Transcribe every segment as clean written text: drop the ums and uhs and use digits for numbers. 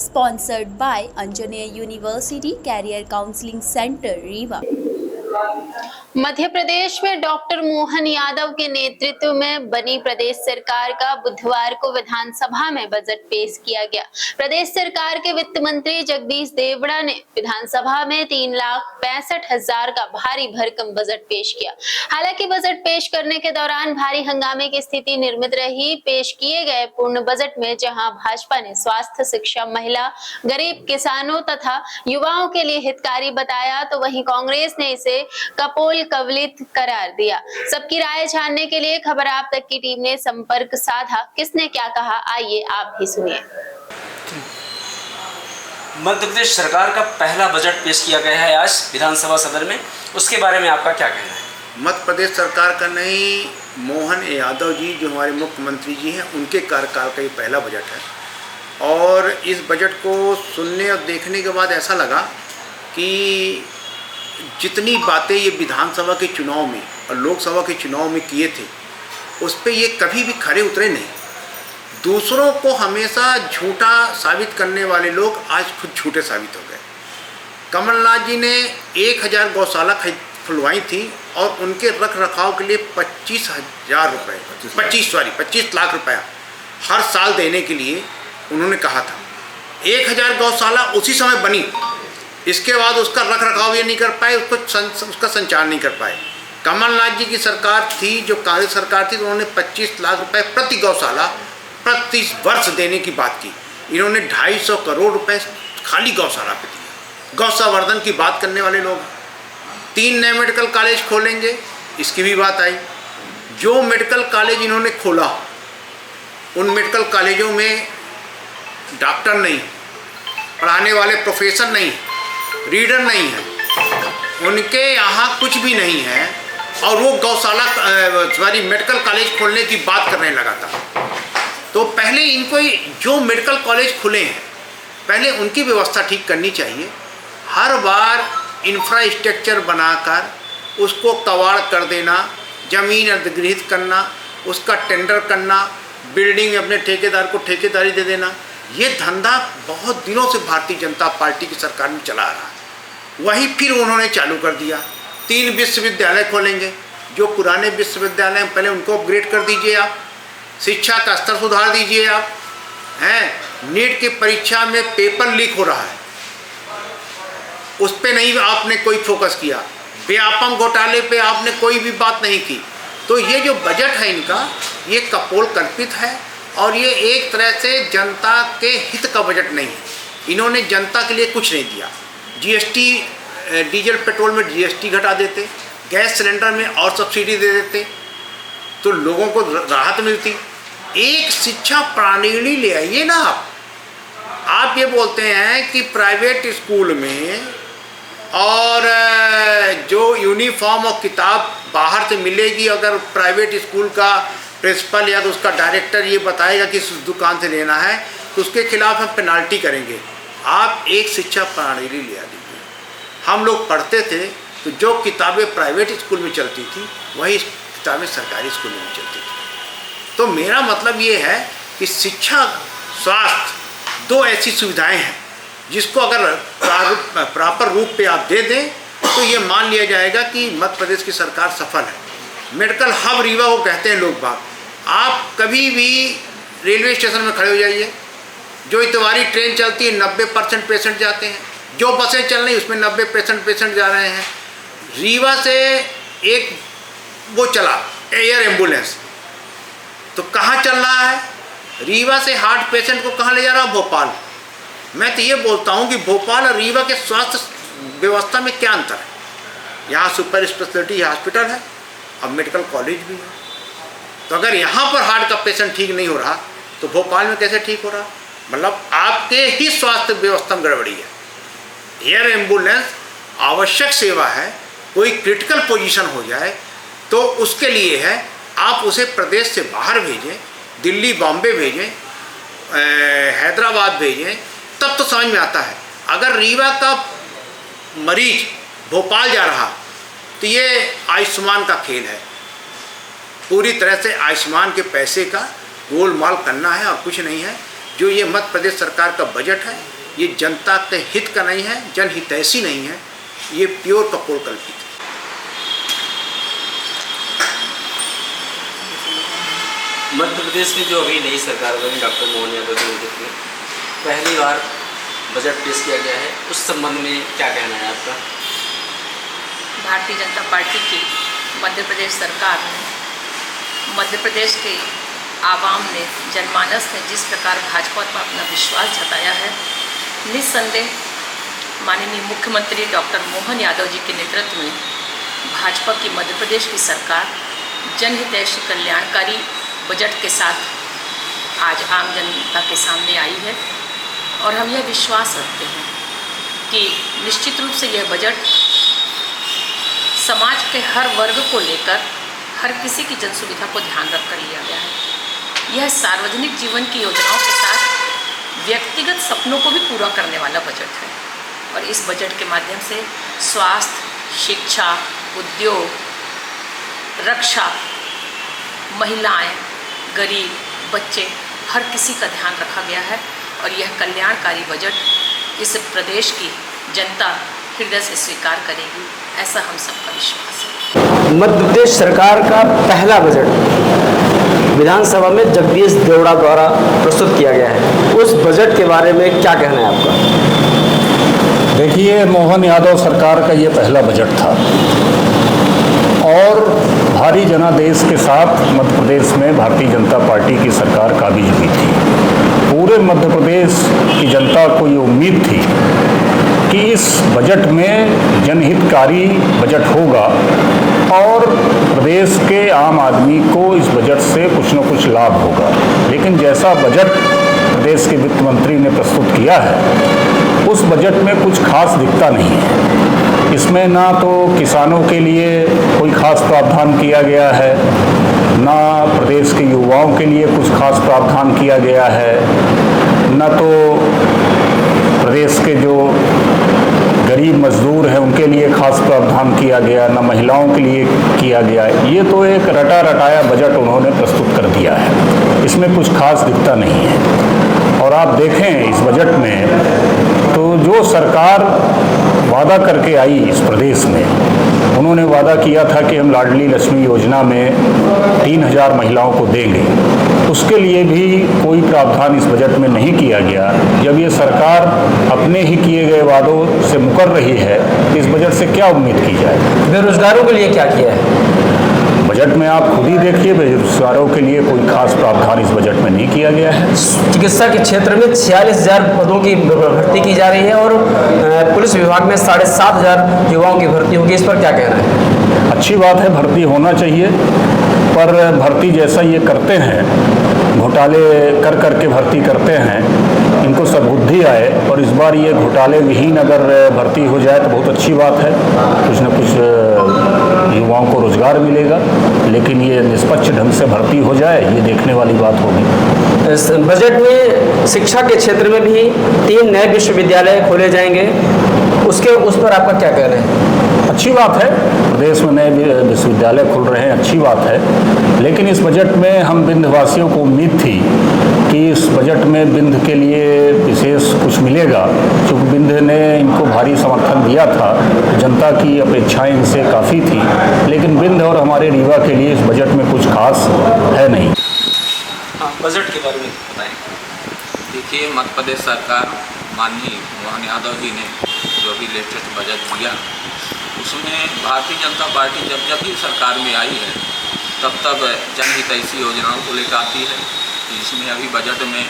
sponsored by Anjaneya University Career Counseling Center, Rewa. Madhya Pradesh में doctor Mohan Yadav के नेतृत्व में बनी प्रदेश सरकार का बुधवार को विधानसभा में बजट पेश किया गया। प्रदेश सरकार के वित्त मंत्री जगदीश देवड़ा ने विधानसभा में 3,65,000 का भारी भरकम बजट पेश किया। हालांकि बजट पेश करने के दौरान भारी हंगामे की स्थिति निर्मित रही। पेश किए गए पूर्ण बजट में जहां भाजपा ने स्वास्थ्य, शिक्षा, महिला, गरीब, किसानों तथा युवाओं के लिए हितकारी बताया, तो वहीं कांग्रेस ने इसे कपोल कवलित करार दिया। सबकी राय जानने के लिए खबर आप तक की टीम ने संपर्क साधा। किसने क्या कहा, आइए आप भी सुनिए। मध्य प्रदेश सरकार का पहला बजट पेश किया गया है आज विधानसभा सदन में, उसके बारे में आपका क्या कहना है? मध्य प्रदेश सरकार का नहीं, मोहन यादव जी जो हमारे मुख्यमंत्री जी हैं, उनके कार्यकाल का ये पहला बजट है। और इस बजट को सुनने और देखने के बाद ऐसा लगा कि जितनी बातें ये विधानसभा के चुनाव में और लोकसभा के चुनाव में किए थे, उस पर ये कभी भी खरे उतरे नहीं। दूसरों को हमेशा झूठा साबित करने वाले लोग आज खुद झूठे साबित हो गए। कमलनाथ जी ने 1000 गौशाला खुलवाई थी और उनके रख रखाव के लिए 25,000 रुपये 25 लाख रुपया हर साल देने के लिए उन्होंने कहा था। 1000 गौशाला उसी समय बनी, इसके बाद उसका रख रखाव ये नहीं कर पाए, उसका संचार नहीं कर पाए। कमलनाथ जी की सरकार थी, जो कांग्रेस सरकार थी, तो उन्होंने 25 लाख रुपए प्रति गौशाला प्रति वर्ष देने की बात की। इन्होंने 250 करोड़ रुपए खाली गौशाला पे दिए। गौशावर्धन की बात करने वाले लोग 3 नए मेडिकल कॉलेज खोलेंगे, इसकी भी बात आई। जो मेडिकल कॉलेज इन्होंने खोला, उन मेडिकल कॉलेजों में डॉक्टर नहीं, पढ़ाने वाले प्रोफेसर नहीं, रीडर नहीं है, उनके यहाँ कुछ भी नहीं है, और वो गौशाला मेडिकल कॉलेज खोलने की बात करने लगा था। तो पहले इनको जो मेडिकल कॉलेज खुले हैं, पहले उनकी व्यवस्था ठीक करनी चाहिए। हर बार इंफ्रास्ट्रक्चर बनाकर उसको कबाड़ कर देना, ज़मीन अधिग्रहित करना, उसका टेंडर करना, बिल्डिंग अपने ठेकेदार को ठेकेदारी दे देना, ये धंधा बहुत दिनों से भारतीय जनता पार्टी की सरकार में चला आ रहा है। वही फिर उन्होंने चालू कर दिया। 3 विश्वविद्यालय खोलेंगे। जो पुराने विश्वविद्यालय हैं, पहले उनको अपग्रेड कर दीजिए आप, शिक्षा का स्तर सुधार दीजिए आप। हैं, नीट की परीक्षा में पेपर लीक हो रहा है, उस पर नहीं आपने कोई फोकस किया। व्यापम घोटाले पे आपने कोई भी बात नहीं की। तो ये जो बजट है इनका, ये कपोल कल्पित है और ये एक तरह से जनता के हित का बजट नहीं है। इन्होंने जनता के लिए कुछ नहीं दिया। जीएसटी, डीजल पेट्रोल में जीएसटी घटा देते, गैस सिलेंडर में और सब्सिडी दे देते, तो लोगों को राहत मिलती। एक शिक्षा प्रणाली ले आइए ना आप ये बोलते हैं कि प्राइवेट स्कूल में और जो यूनिफॉर्म और किताब बाहर से मिलेगी, अगर प्राइवेट स्कूल का प्रिंसिपल या तो उसका डायरेक्टर ये बताएगा कि इस दुकान से लेना है, तो उसके खिलाफ हम पेनाल्टी करेंगे। आप एक शिक्षा प्रणाली ले आ दीजिए। हम लोग पढ़ते थे तो जो किताबें प्राइवेट स्कूल में चलती थी, वही किताबें सरकारी स्कूल में चलती थी। तो मेरा मतलब ये है कि शिक्षा, स्वास्थ्य, 2 ऐसी सुविधाएं हैं जिसको अगर प्रॉपर रूप पे आप दे दें, तो ये मान लिया जाएगा कि मध्य प्रदेश की सरकार सफल है। मेडिकल हब रीवा को कहते हैं लोग बाग। आप कभी भी रेलवे स्टेशन में खड़े हो जाइए, जो इतवारी ट्रेन चलती है 90% पेशेंट जाते हैं, जो बसें चल रही उसमें 90% पेशेंट जा रहे हैं। रीवा से एक वो चला एयर एम्बुलेंस, तो कहाँ चल रहा है? रीवा से हार्ट पेशेंट को कहाँ ले जा रहा है? भोपाल। मैं तो ये बोलता हूँ कि भोपाल और रीवा के स्वास्थ्य व्यवस्था में क्या अंतर है? यहाँ सुपर स्पेशलिटी हॉस्पिटल है और मेडिकल कॉलेज भी है। तो अगर यहाँ पर हार्ट का पेशेंट ठीक नहीं हो रहा, तो भोपाल में कैसे ठीक हो रहा? मतलब आपके ही स्वास्थ्य व्यवस्था में गड़बड़ी है। एयर एम्बुलेंस आवश्यक सेवा है, कोई क्रिटिकल पोजीशन हो जाए तो उसके लिए है, आप उसे प्रदेश से बाहर भेजें, दिल्ली, बॉम्बे भेजें, हैदराबाद भेजें, तब तो समझ में आता है। अगर रीवा का मरीज भोपाल जा रहा, तो ये आयुष्मान का खेल है। पूरी तरह से आयुष्मान के पैसे का गोलमाल करना है और कुछ नहीं है। जो ये मध्य प्रदेश सरकार का बजट है ये जनता के हित का नहीं है, जनहितैषी नहीं है, ये प्योर कपोलकल्पित है। मध्य प्रदेश में जो अभी नई सरकार बनी डॉक्टर मोहन यादव के नेतृत्व में पहली बार बजट पेश किया गया है, उस संबंध में क्या कहना है आपका? भारतीय जनता पार्टी की मध्य प्रदेश सरकार ने मध्य प्रदेश के आवाम ने, जनमानस ने जिस प्रकार भाजपा पर अपना विश्वास जताया है, निस्संदेह माननीय मुख्यमंत्री डॉक्टर मोहन यादव जी के नेतृत्व में भाजपा की मध्य प्रदेश की सरकार जनहितैषी कल्याणकारी बजट के साथ आज आम जनता के सामने आई है। और हम यह विश्वास रखते हैं कि निश्चित रूप से यह बजट समाज के हर वर्ग को लेकर हर किसी की जनसुविधा को ध्यान रखकर लिया गया है। यह सार्वजनिक जीवन की योजनाओं के साथ व्यक्तिगत सपनों को भी पूरा करने वाला बजट है। और इस बजट के माध्यम से स्वास्थ्य, शिक्षा, उद्योग, रक्षा, महिलाएं, गरीब, बच्चे, हर किसी का ध्यान रखा गया है। और यह कल्याणकारी बजट इस प्रदेश की जनता हृदय से स्वीकार करेगी, ऐसा हम सबका विश्वास है। मध्य प्रदेश सरकार का पहला बजट विधानसभा में जगदीश देवड़ा द्वारा प्रस्तुत किया गया है, उस बजट के बारे में क्या कहना है आपका? देखिए, मोहन यादव सरकार का ये पहला बजट था और भारी जनादेश के साथ मध्य प्रदेश में भारतीय जनता पार्टी की सरकार काबिज हुई थी। पूरे मध्य प्रदेश की जनता को ये उम्मीद थी कि इस बजट में जनहितकारी बजट होगा और प्रदेश के आम आदमी को इस बजट से कुछ न कुछ लाभ होगा। लेकिन जैसा बजट प्रदेश के वित्त मंत्री ने प्रस्तुत किया है, उस बजट में कुछ खास दिखता नहीं है। इसमें ना तो किसानों के लिए कोई खास प्रावधान किया गया है, ना प्रदेश के युवाओं के लिए कुछ खास प्रावधान किया गया है, न तो प्रदेश के जो गरीब मजदूर हैं उनके लिए खास प्रावधान किया गया, न महिलाओं के लिए किया गया। ये तो एक रटा रटाया बजट उन्होंने प्रस्तुत कर दिया है, इसमें कुछ खास दिखता नहीं है। और आप देखें इस बजट में तो जो सरकार वादा करके आई इस प्रदेश में, उन्होंने वादा किया था कि हम लाडली लक्ष्मी योजना में 3000 महिलाओं को देंगे, उसके लिए भी कोई प्रावधान इस बजट में नहीं किया गया। जब ये सरकार अपने ही किए गए वादों से मुकर रही है, इस बजट से क्या उम्मीद की जाए? बेरोजगारों के लिए क्या किया है बजट में? आप खुद ही देखिए, बेरोजगारों के लिए कोई खास प्रावधान इस बजट में नहीं किया गया है। चिकित्सा के क्षेत्र में 46,000 पदों की भर्ती की जा रही है और पुलिस विभाग में 7,500 युवाओं की भर्ती होगी, इस पर क्या कहना है? अच्छी बात है, भर्ती होना चाहिए, पर भर्ती जैसा ये करते हैं, घोटाले कर करके भर्ती करते हैं, इनको सद्बुद्धि आए और इस बार ये घोटाले विहीन अगर भर्ती हो जाए तो बहुत अच्छी बात है। कुछ न कुछ युवाओं को रोजगार मिलेगा, लेकिन ये निष्पक्ष ढंग से भर्ती हो जाए, ये देखने वाली बात होगी। इस बजट में शिक्षा के क्षेत्र में भी 3 नए विश्वविद्यालय खोले जाएंगे, उस पर आपका क्या कहना है? अच्छी बात है, प्रदेश में नए विश्वविद्यालय खुल रहे हैं, अच्छी बात है। लेकिन इस बजट में हम विंध्यवासियों को उम्मीद थी कि इस बजट में विंध्य के लिए विशेष कुछ मिलेगा, क्योंकि विंध्य ने इनको भारी समर्थन दिया था, जनता की अपेक्षाएं इनसे काफ़ी थी। लेकिन विंध्य और हमारे रीवा के लिए इस बजट में कुछ खास है नहीं। हाँ, बजट के बारे में बताएं। देखिए, मध्य प्रदेश सरकार माननीय मोहन यादव जी ने जो भी लेटेस्ट बजट दिया, उसमें भारतीय जनता पार्टी जब भी सरकार में आई है तब जनहितैषी योजनाओं को लेकर आती है। जिसमें अभी बजट में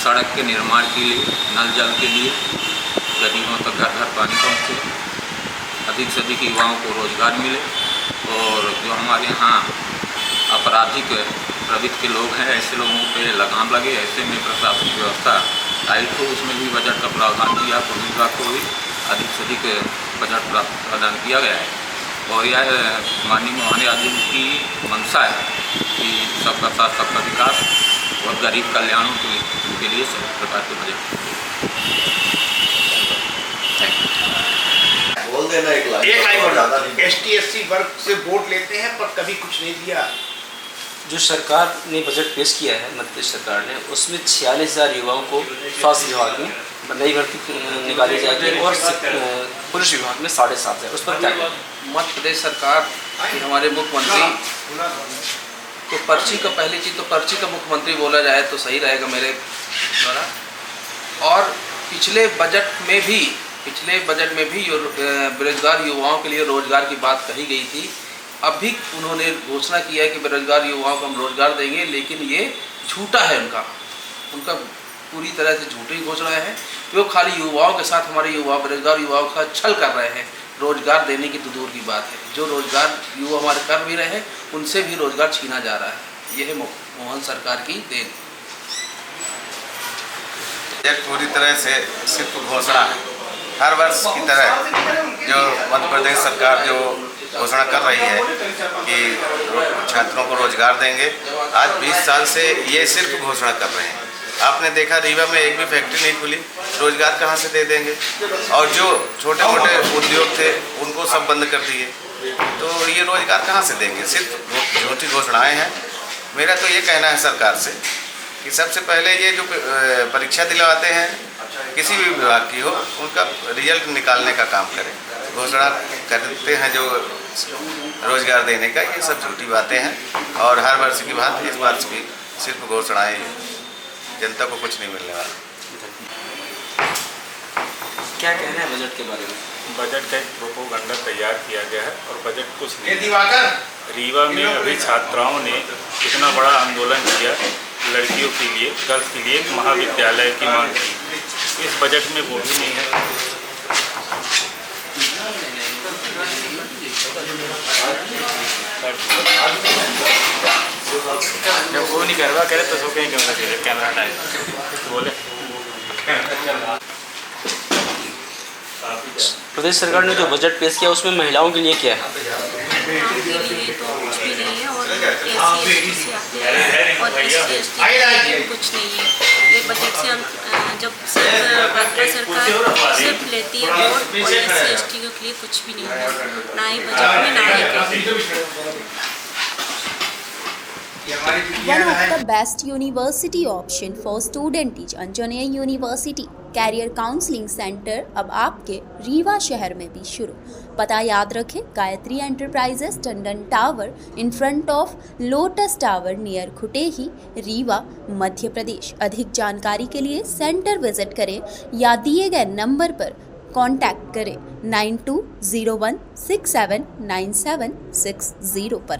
सड़क के निर्माण के लिए, नल जल के लिए गरीबों तक घर घर पानी पहुँचे, अधिक से अधिक युवाओं को रोजगार मिले और जो हमारे यहाँ आपराधिक प्रवृत्ति के लोग हैं, ऐसे लोगों पे लगाम लगे, ऐसे में प्रशासनिक व्यवस्था टाइट हो, उसमें भी बजट का प्रावधान किया। पुलिस विभाग को भी अधिक से अधिक बजट प्रदान किया गया है और यह माननीय मोहन यादव की मंशा है कि सबका साथ सबका विकास और गरीब कल्याण के लिए सभी प्रकार के बजट। बोल देना एक लाइन ST SC वर्ग से वोट लेते हैं पर कभी कुछ नहीं दिया। जो सरकार ने बजट पेश किया है, मध्य प्रदेश सरकार ने, उसमें 46,000 युवाओं को स्वास्थ्य विभाग में नई भर्ती निकाली जाएगी और पुलिस विभाग में 7,500। उस पर क्या कहें? मध्य प्रदेश सरकार के हमारे मुख्यमंत्री तो पर्ची का, पहली चीज़ तो पर्ची का मुख्यमंत्री बोला जाए तो सही रहेगा मेरे द्वारा। और पिछले बजट में भी बेरोजगार युवाओं के लिए रोजगार की बात कही गई थी। अभी उन्होंने घोषणा किया है कि बेरोजगार युवाओं को हम रोजगार देंगे, लेकिन ये झूठा है। उनका पूरी तरह से झूठी घोषणा है। वो खाली युवाओं के साथ, हमारे बेरोजगार युवाओं का छल कर रहे हैं। रोजगार देने की तो दूर की बात है, जो रोजगार युवा हमारे कर भी रहे हैं उनसे भी रोजगार छीना जा रहा है। यह है मोहन सरकार की देन। एक पूरी तरह से सिर्फ घोषणा है। हर वर्ष की तरह जो मध्य प्रदेश सरकार जो घोषणा कर रही है कि छात्रों को रोजगार देंगे, आज 20 साल से ये सिर्फ घोषणा कर रहे हैं। आपने देखा रीवा में एक भी फैक्ट्री नहीं खुली, रोजगार कहाँ से दे देंगे? और जो छोटे मोटे उद्योग थे उनको सब बंद कर दिए, तो ये रोजगार कहाँ से देंगे? सिर्फ झूठी घोषणाएं हैं। मेरा तो ये कहना है सरकार से कि सबसे पहले ये जो परीक्षा दिलवाते हैं किसी भी विभाग की हो, उनका रिजल्ट निकालने का काम करें। घोषणा करते हैं जो रोजगार देने का, ये सब झूठी बातें हैं। और हर वर्ष की बात इस वर्ष भी सिर्फ घोषणाएं, जनता को कुछ नहीं मिलने वाला। क्या कहना है बजट के बारे में? बजट का एक प्रोपोगंडा तैयार किया गया है और बजट कुछ नहीं। रीवा में अभी छात्राओं ने इतना बड़ा आंदोलन किया लड़कियों के लिए, गर्ल्स के लिए एक महाविद्यालय की मांग की। इस बजट में वो भी नहीं है। जब वो नहीं करवा करे तो सो कहीं क्यों कैमरा टाइम बोले। प्रदेश सरकार ने जो बजट पेश किया उसमें महिलाओं के लिए क्या है? के लिए तो कुछ भी नहीं है और कुछ नहीं है। ये बजट से हम जब भाजपा सरकार सिर्फ लेती है वोट, और SC/ST के लिए कुछ भी नहीं है, ना ही बजट में ना ही। One of the best university option for student is Anjaneya university career counselling centre अब आपके रीवा शहर में भी शुरू। पता याद रखें, Gayatri enterprises, Tandon tower in front of lotus tower near Khutehi, Rewa, Madhya Pradesh. अधिक जानकारी के लिए सेंटर विजिट करें या दिए गए नंबर पर कॉन्टैक्ट करें 9201679760 पर।